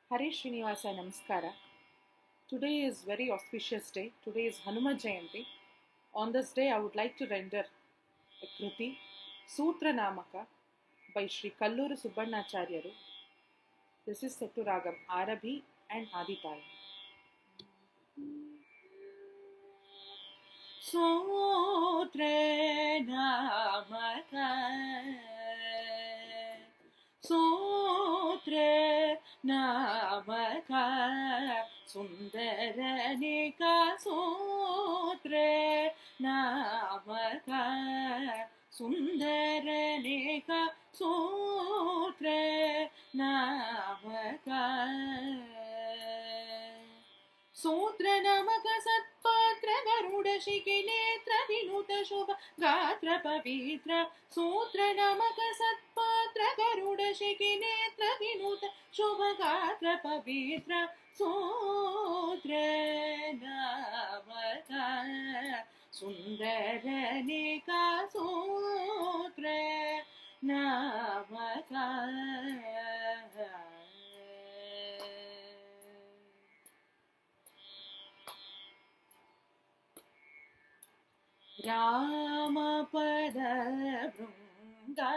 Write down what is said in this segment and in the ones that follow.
Hari Srinivasa, Namaskara. Today is very auspicious day. Today is Hanuma Jayanti. On this day, I would like to render a Kruti, Sutra Namaka, by Sri Kalluru Subbannacharyaru. This is set to Ragam Arabhi and Aditaya. Sutra Namaka Sutra Namaka Sundaranika Sutra Namaka Sundaranika Sutra Namaka Sutra Namaka Satpatra Garuda Shiki Netra Vinuta Shubha Gatra Pavitra Sutra Namaka Satpatra Garuda Shiki Netra Vinuta Shubha Gatra Pavitra Sutra Namaka Sundaranika Sutra Namaka Ramapada Brunga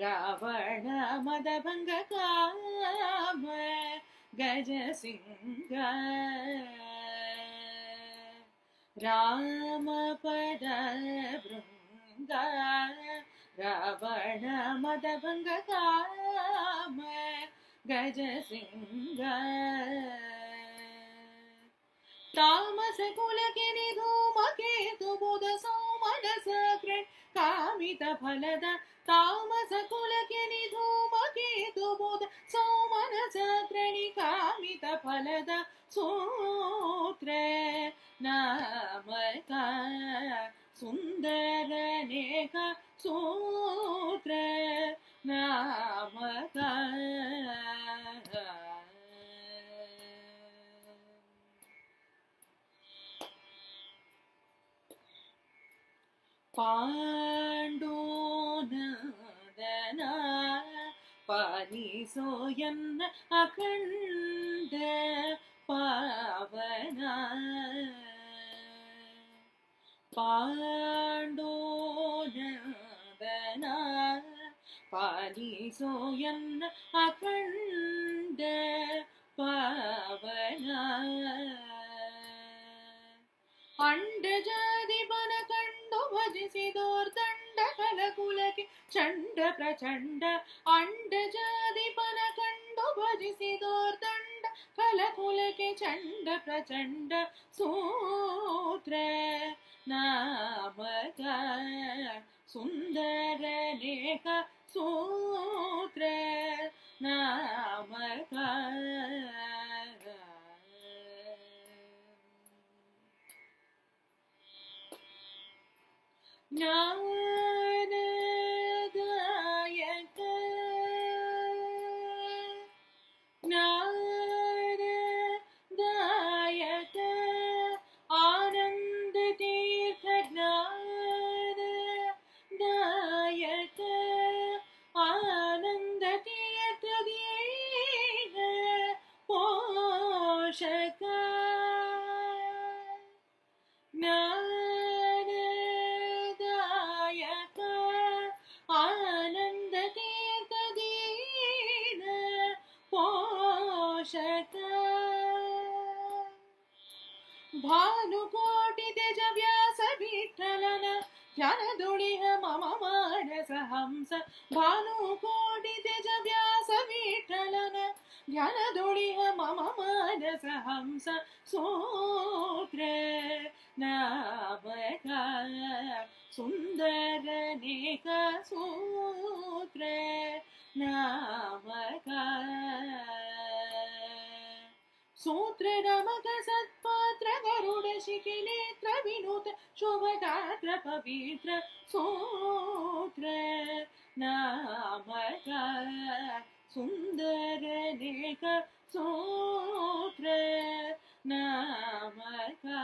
Ravana Madabanga Kama Gajasinga Ramapada Brunga Ravana Madabanga Kama Gajasinga Tamasa Kulakini Dhumaketu Buddha Somanasa Krit Kamita Phalada Tamasa Kulakini Dhumaketu Buddha Somanasa Kriti Kamita Phalada Sutra Namaka Sundaraneka Sutra Namaka Pandonadana Panisoyan Akanda Pavana Pandonadana Panisoyan Akanda Pavana Andajadi Banakandu Bhajisidor Danda Kalakulaki Chanda Prachanda Andajadi Banakandu Bhajisidor Danda Kalakulaki Chanda Prachanda Sutra Namaka Sundaraneka Sutra Namaka Gnanadayaka Gnanadayaka Anandatirtha Gnanadayaka Anandatirtha Dhyena Poshaka Gnanadayaka Anandatirtha Dhyena Poshaka Bhanukoti Teja Vyasa Vittalana Jnanadoliha Mama Manasa Hamsa Bhanukoti Teja Vyasa Vittalana Jnanadoliha Mama Manasa Hamsa Sutra Namaka Sundaraneka Sutra Namaka Sutra Namaka Satpatra Garuda Shiki Netra Vinuta Shubhagatra Pavitra Sutra Namaka Sundaraneka Sutra Namaka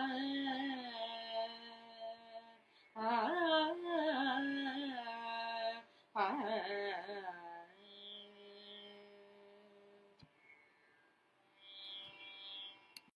Ah